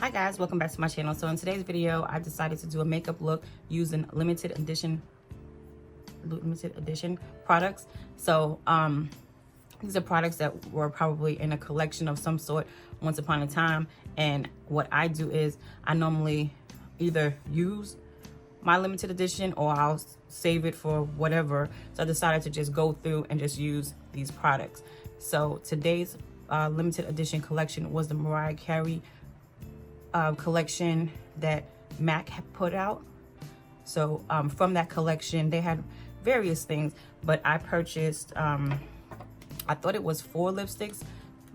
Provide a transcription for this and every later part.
Hi guys, welcome back to my channel. So in today's video, I decided to do a makeup look using limited edition products. So these are products that were probably in a collection of some sort once upon a time. And what I do is I normally either use my limited edition or I'll save it for whatever. So I decided to just go through and just use these products. So today's limited edition collection was the Mariah Carey collection that MAC had put out. So from that collection, they had various things, but I purchased, I thought it was 4 lipsticks,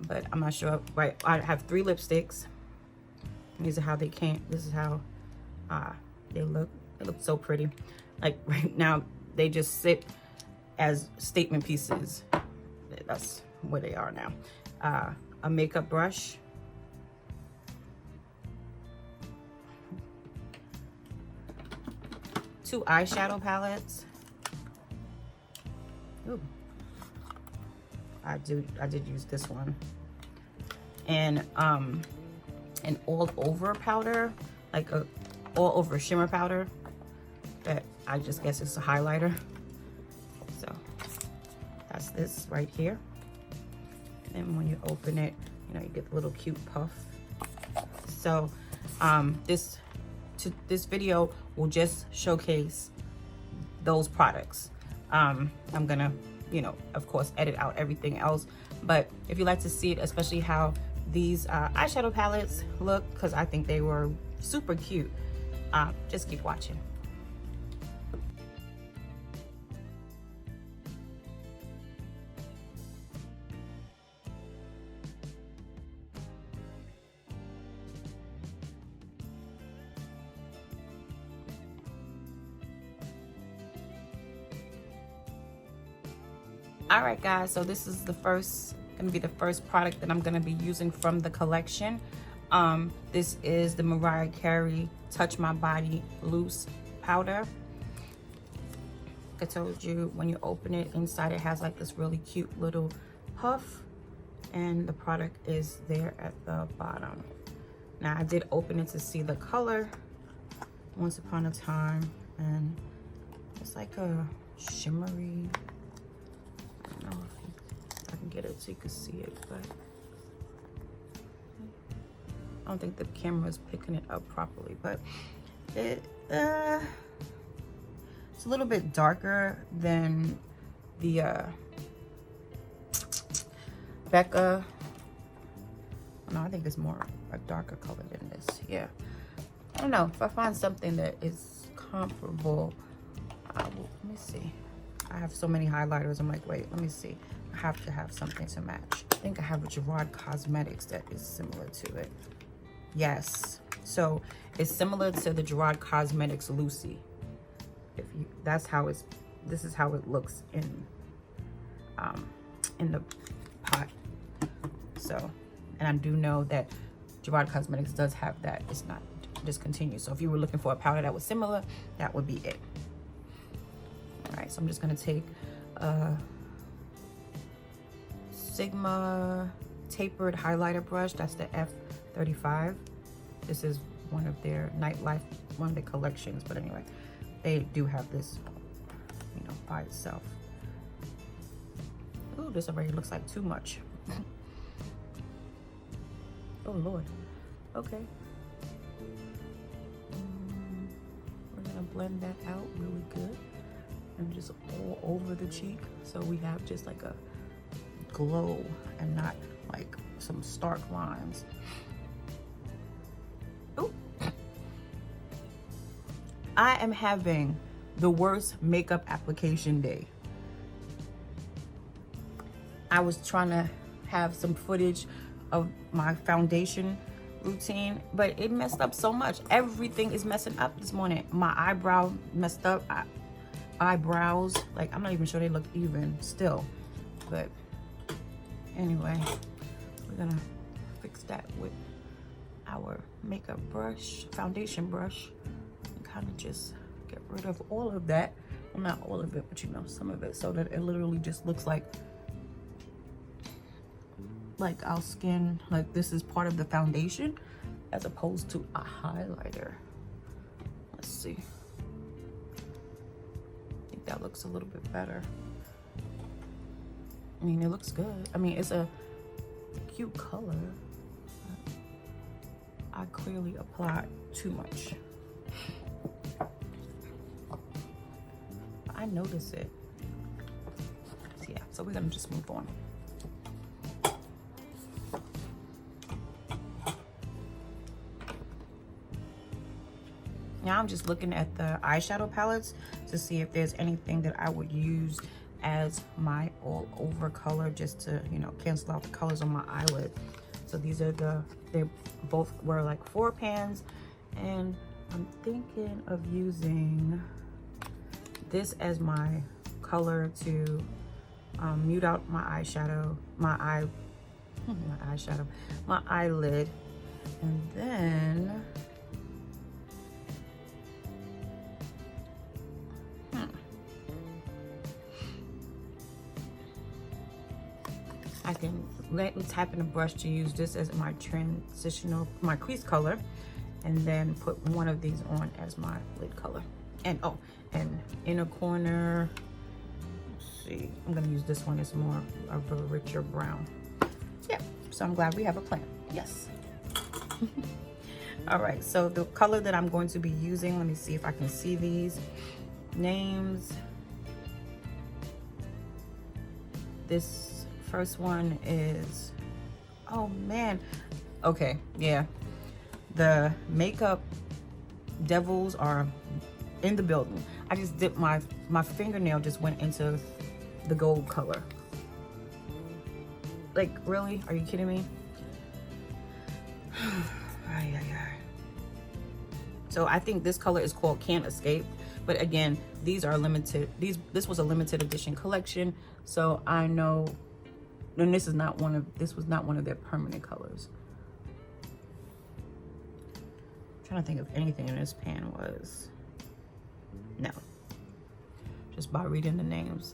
but I'm not sure. Right, I have 3 lipsticks. These are how they came. This is how they look. They look so pretty. Like right now, they just sit as statement pieces. That's where they are now. A makeup brush. 2 eyeshadow palettes. Ooh. I did use this one. And an all over powder, like a all over shimmer powder that I just guess it's a highlighter. So that's this right here. And when you open it, you know, you get the little cute puff. So this video will just showcase those products. I'm gonna, you know, of course, edit out everything else. But if you like to see it, especially how these eyeshadow palettes look, because I think they were super cute, just keep watching. All right guys, so this is gonna be the first product that I'm gonna be using from the collection. This is the Mariah Carey Touch My Body Loose Powder. Like I told you, when you open it, inside it has like this really cute little puff, and the product is there at the bottom. Now I did open it to see the color once upon a time, and it's like a shimmery, I don't know if I can get it so you can see it, but I don't think the camera is picking it up properly. But it's a little bit darker than the Becca. No, I think it's more a darker color than this. Yeah, I don't know if I find something that is comparable. Let me see. I have so many highlighters. I'm like, wait, let me see. I have to have something to match. I think I have a Gerard Cosmetics that is similar to it. Yes. So it's similar to the Gerard Cosmetics Lucy. That's how this is how it looks in the pot. So, and I do know that Gerard Cosmetics does have that. It's not discontinued. So if you were looking for a powder that was similar, that would be it. All right, so I'm just gonna take a Sigma tapered highlighter brush. That's the F35. This is one of their Nightlife, one of the collections. But anyway, they do have this, you know, by itself. Ooh, this already looks like too much. Oh Lord. Okay. We're gonna blend that out really good. And just all over the cheek, so we have just like a glow and not like some stark lines. Ooh. I am having the worst makeup application day. I was trying to have some footage of my foundation routine, but it messed up so much. Everything is messing up this morning. My eyebrow messed up. Eyebrows, like I'm not even sure they look even still, but anyway, we're gonna fix that with our makeup brush, foundation brush, and kind of just get rid of all of that. Well, not all of it, but you know, some of it, so that it literally just looks like our skin, like this is part of the foundation, as opposed to a highlighter. Let's see. I think that looks a little bit better. I mean, it looks good. I mean, it's a cute color. I clearly applied too much. I notice it. So yeah, so we're gonna just move on. Now I'm just looking at the eyeshadow palettes to see if there's anything that I would use as my all over color, just to, you know, cancel out the colors on my eyelid. So these are they both were like 4 pans, and I'm thinking of using this as my color to mute out my eyeshadow, my eyelid. And then I can lightly tap in the brush to use this as my transitional, my crease color, and then put one of these on as my lid color. And oh, and inner corner, let's see, I'm gonna use this one as more of a richer brown. Yeah, so I'm glad we have a plan. Yes. All right, so the color that I'm going to be using, let me see if I can see these names. This first one is, oh man, okay, yeah, the makeup devils are in the building. I just dipped my fingernail just went into the gold color. Like, really? Are you kidding me? So I think this color is called Can't Escape, but again, these are limited. This was a limited edition collection, so I know. And this was not one of their permanent colors. I'm trying to think if anything in this pan was. No. Just by reading the names.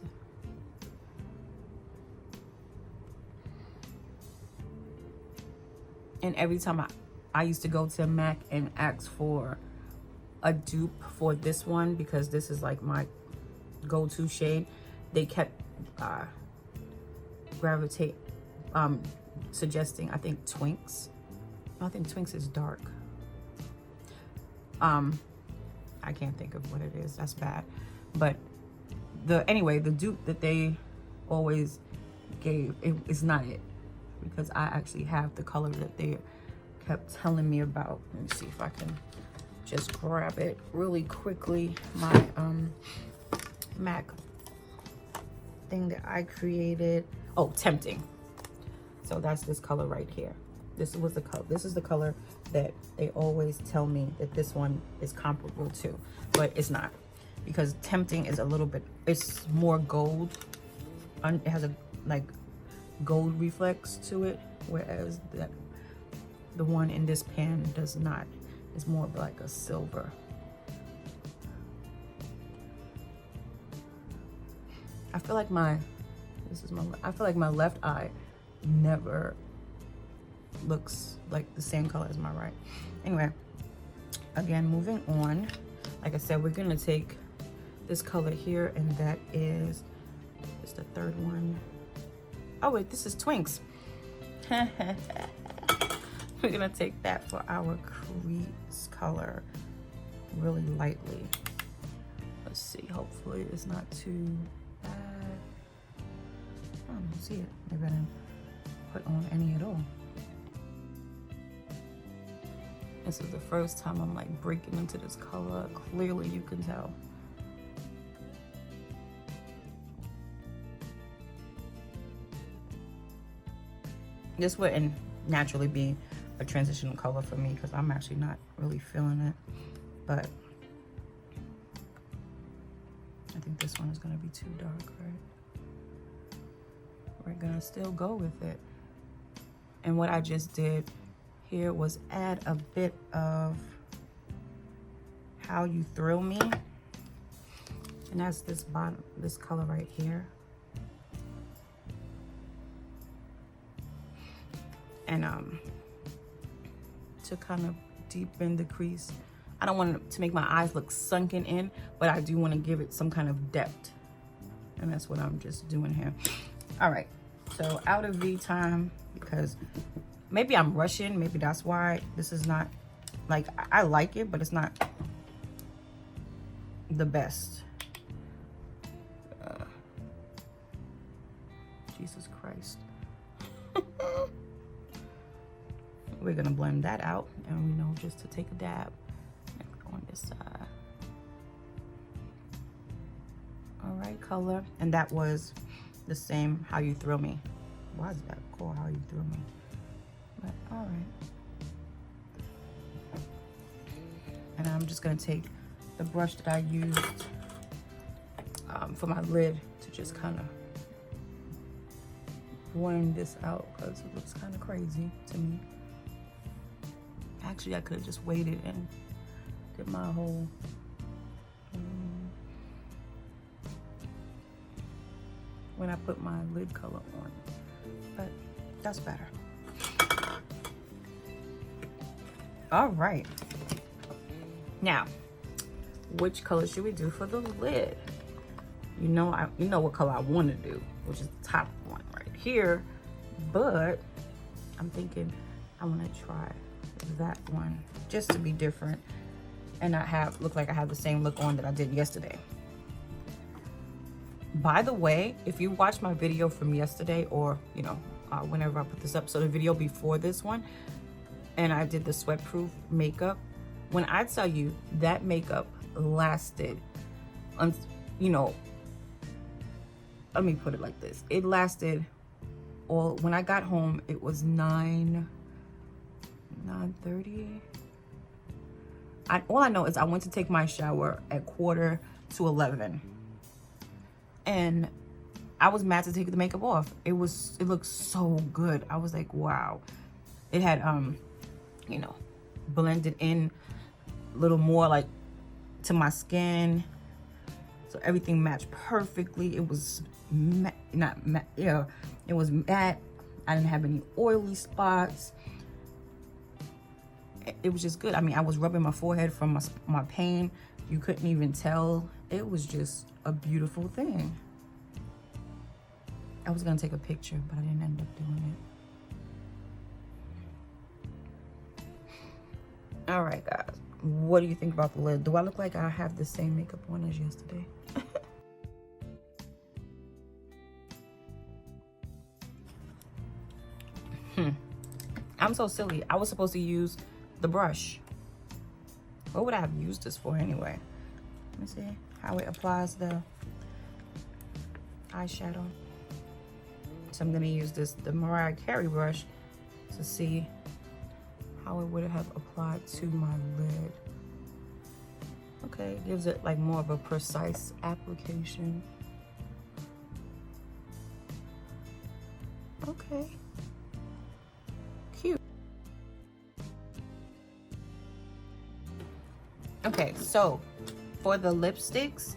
And every time I used to go to MAC and ask for a dupe for this one, because this is like my go-to shade, they kept suggesting, I think Twinks. I think Twinks is dark. I can't think of what it is. That's bad. But anyway, the dupe that they always gave, it's not it, because I actually have the color that they kept telling me about. Let me see if I can just grab it really quickly. My MAC thing that I created. Oh, Tempting. So that's this color right here. This was the color. This is the color that they always tell me that this one is comparable to, but it's not, because Tempting is a little bit, it's more gold. It has a like gold reflex to it, whereas the one in this pan does not. It's more of like a silver. I feel like my left eye never looks like the same color as my right. Anyway, again, moving on. Like I said, we're gonna take this color here, and that is the third one. Oh wait, this is Twinks. We're gonna take that for our crease color really lightly. Let's see, hopefully it's not too bad. I don't see it. Maybe I didn't put on any at all. This is the first time I'm like breaking into this color. Clearly you can tell. This wouldn't naturally be a transitional color for me because I'm actually not really feeling it, but I think this one is gonna be too dark, right? We're gonna still go with it. And what I just did here was add a bit of How You Thrill Me, and that's this bottom, this color right here. And to kind of deepen the crease. I don't want it to make my eyes look sunken in, but I do want to give it some kind of depth. And that's what I'm just doing here. All right, so out of V time, because maybe I'm rushing. Maybe that's why this is not, like, I like it, but it's not the best. Jesus Christ. We're gonna blend that out, and we know just to take a dab on this side. All right, color. And that was the same How You Thrill Me. Why is that called How You Thrill Me? But all right. And I'm just gonna take the brush that I used for my lid to just kind of blend this out, because it looks kind of crazy to me. Actually, I could have just waited and did my whole when I put my lid color on, but that's better. All right, now which color should we do for the lid? You know what color I want to do, which is the top one right here, but I'm thinking I want to try that one just to be different and not look like I have the same look on that I did yesterday. By the way, if you watch my video from yesterday, or whenever I put this up, so the video before this one, and I did the sweatproof makeup, when I tell you that makeup lasted, let me put it like this, it lasted when I got home, it was 9:30. All I know is I went to take my shower at 11:15. And I was mad to take the makeup off. It looked so good. I was like, wow. It had, blended in a little more like to my skin. So everything matched perfectly. It was it was matte. I didn't have any oily spots. It was just good. I mean, I was rubbing my forehead from my pain. You couldn't even tell. It was just a beautiful thing. I was gonna take a picture, but I didn't end up doing it. All right, guys. What do you think about the lid? Do I look like I have the same makeup on as yesterday? I'm so silly. I was supposed to use the brush. What would I have used this for anyway? Let me see how it applies the eyeshadow. So I'm gonna use the Mariah Carey brush to see how it would have applied to my lid. Okay, it gives it like more of a precise application. Okay, cute. Okay, so for the lipsticks,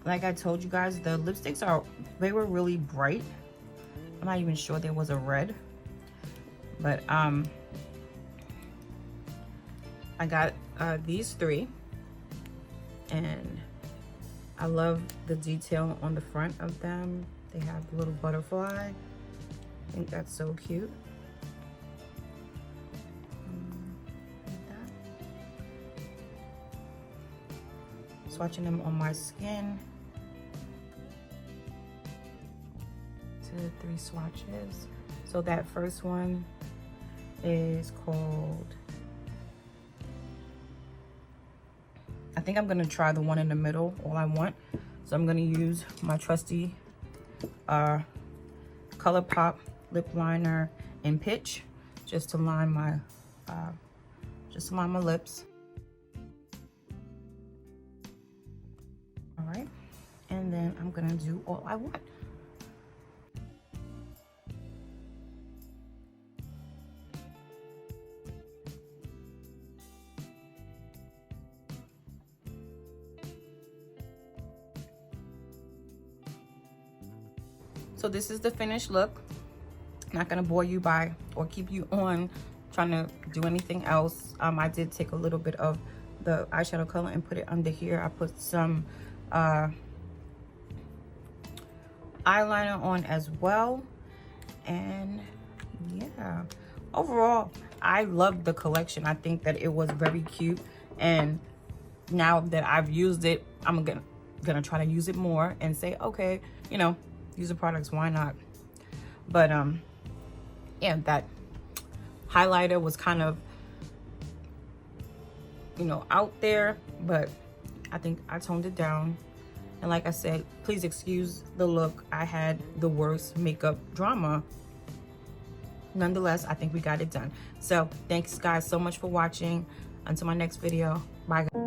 like I told you guys, the lipsticks they were really bright. I'm not even sure there was a red, but I got these three, and I love the detail on the front of them. They have the little butterfly. I think that's so cute. Like that. Swatching them on my skin. 3 swatches. So that first one is called, I think I'm gonna try the one in the middle, All I Want. So I'm gonna use my trusty ColourPop lip liner in Pitch just to line my lips. All right, and then I'm gonna do All I Want. So this is the finished look. I'm not gonna bore you by or keep you on trying to do anything else. I did take a little bit of the eyeshadow color and put it under here. I put some eyeliner on as well. And yeah, overall, I love the collection. I think that it was very cute. And now that I've used it, I'm gonna try to use it more and say, okay, you know, use the products, why not? But yeah, that highlighter was kind of, you know, out there, but I think I toned it down. And like I said, please excuse the look. I had the worst makeup drama. Nonetheless, I think we got it done. So thanks guys so much for watching. Until my next video, bye guys.